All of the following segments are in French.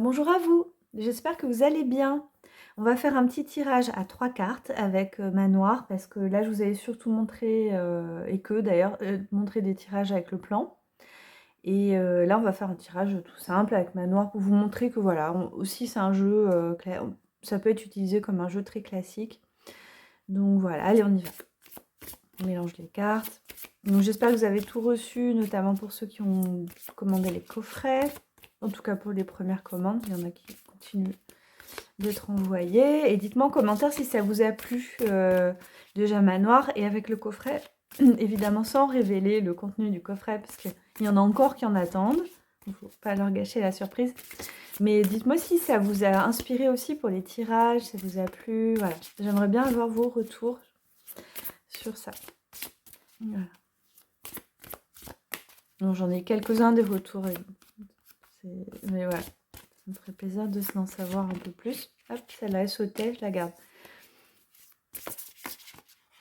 Bonjour à vous, j'espère que vous allez bien. On va faire un petit tirage à 3 cartes avec, Manoir parce que là je vous avais surtout montré, et que d'ailleurs, montré des tirages avec le plan et là on va faire un tirage tout simple avec Manoir pour vous montrer que voilà, on aussi c'est un jeu, ça peut être utilisé comme un jeu très classique. Donc voilà, allez on y va. On mélange les cartes. Donc j'espère que vous avez tout reçu, notamment pour ceux qui ont commandé les coffrets. En tout cas pour les premières commandes, il y en a qui continuent d'être envoyés. Et dites-moi en commentaire si ça vous a plu déjà Manoir et avec le coffret, évidemment sans révéler le contenu du coffret parce qu'il y en a encore qui en attendent. Il ne faut pas leur gâcher la surprise. Mais dites-moi si ça vous a inspiré aussi pour les tirages, ça vous a plu. Voilà, j'aimerais bien avoir vos retours sur ça. Voilà. Donc j'en ai quelques-uns des retours. Mais voilà, ça me ferait plaisir de s'en savoir un peu plus. Hop, celle-là elle sautait, je la garde.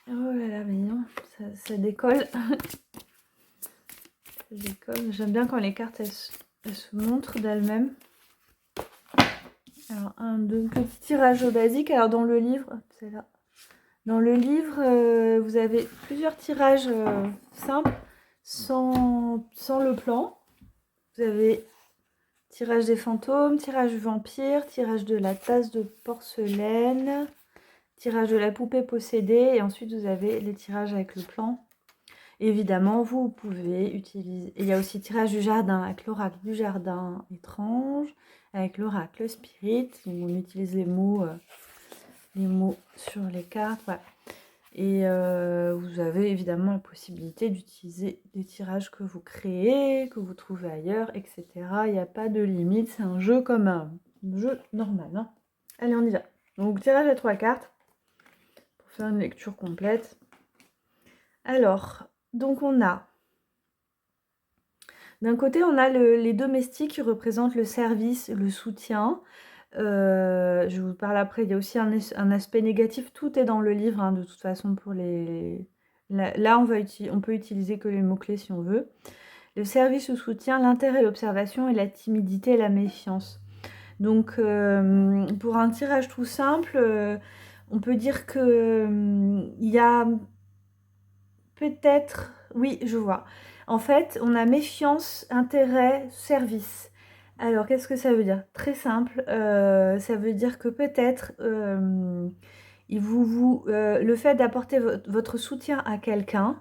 Oh là là, mais non, ça décolle. Ça décolle. J'aime bien quand les cartes elles se montrent d'elles-mêmes. Alors, un, deux, petit tirage au basique. Alors, dans le livre, c'est là. Dans le livre, vous avez plusieurs tirages simples, sans le plan. Vous avez tirage des fantômes, tirage vampire, tirage de la tasse de porcelaine, tirage de la poupée possédée. Et ensuite, vous avez les tirages avec le plan. Évidemment, vous pouvez utiliser... Il y a aussi tirage du jardin avec l'oracle du jardin étrange, avec l'oracle spirit. On utilise les mots sur les cartes. Voilà. Et vous avez évidemment la possibilité d'utiliser des tirages que vous créez, que vous trouvez ailleurs, etc. Il n'y a pas de limite. C'est un jeu comme un jeu normal. Hein. Allez, on y va. Donc, tirage à 3 cartes pour faire une lecture complète. Alors, donc on a... D'un côté, on a les domestiques qui représentent le service, le soutien. Je vous parle après, il y a aussi un aspect négatif. Tout est dans le livre, hein, de toute façon, pour les... Là, on peut utiliser que les mots-clés si on veut. Le service ou soutien, l'intérêt, l'observation et la timidité et la méfiance. Donc, pour un tirage tout simple, on peut dire que il y a peut-être... Oui, je vois. En fait, on a méfiance, intérêt, service. Alors, qu'est-ce que ça veut dire? Très simple. Ça veut dire que peut-être le fait d'apporter votre soutien à quelqu'un,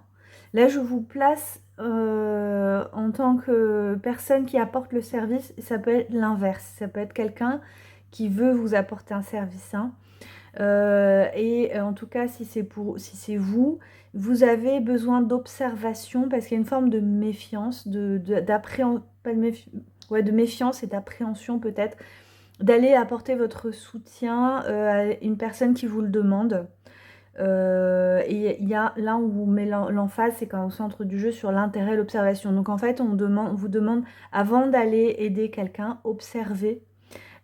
là, je vous place en tant que personne qui apporte le service. Ça peut être l'inverse. Ça peut être quelqu'un qui veut vous apporter un service. Hein. Et en tout cas, si c'est vous, vous avez besoin d'observation parce qu'il y a une forme de méfiance, de méfiance et d'appréhension peut-être, d'aller apporter votre soutien à une personne qui vous le demande. Et il y a là où on met l'emphase, c'est quand au centre du jeu sur l'intérêt et l'observation. Donc en fait, on vous demande, avant d'aller aider quelqu'un, observer.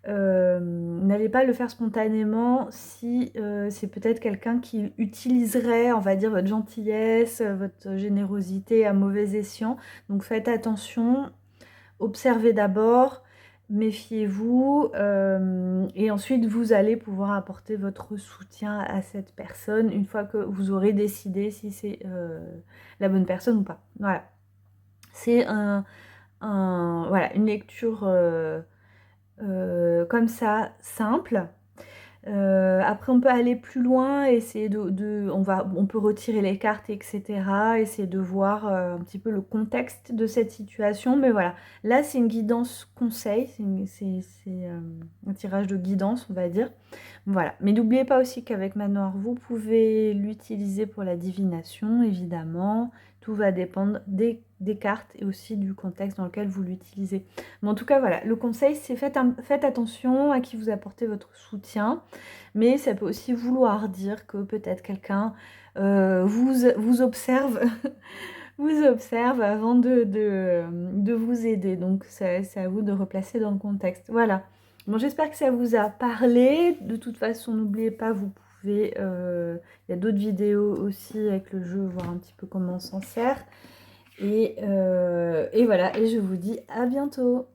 N'allez pas le faire spontanément si c'est peut-être quelqu'un qui utiliserait, on va dire, votre gentillesse, votre générosité à mauvais escient. Donc faites attention, observez d'abord, méfiez-vous, et ensuite vous allez pouvoir apporter votre soutien à cette personne une fois que vous aurez décidé si c'est la bonne personne ou pas. Voilà. C'est voilà, une lecture... comme ça, simple. Après, on peut aller plus loin, essayer on peut retirer les cartes, etc. Essayer de voir un petit peu le contexte de cette situation. Mais voilà, là, c'est une guidance conseil, c'est un tirage de guidance, on va dire. Voilà, mais n'oubliez pas aussi qu'avec Manoir, vous pouvez l'utiliser pour la divination, évidemment. Tout va dépendre des cartes et aussi du contexte dans lequel vous l'utilisez. Mais en tout cas, voilà, le conseil, c'est faites attention à qui vous apportez votre soutien. Mais ça peut aussi vouloir dire que peut-être quelqu'un vous observe, vous observe avant de vous aider. Donc, c'est à vous de replacer dans le contexte. Voilà. Bon, j'espère que ça vous a parlé. De toute façon, n'oubliez pas, vous pouvez... il y a d'autres vidéos aussi avec le jeu, voir un petit peu comment on s'en sert. Et voilà, et je vous dis à bientôt.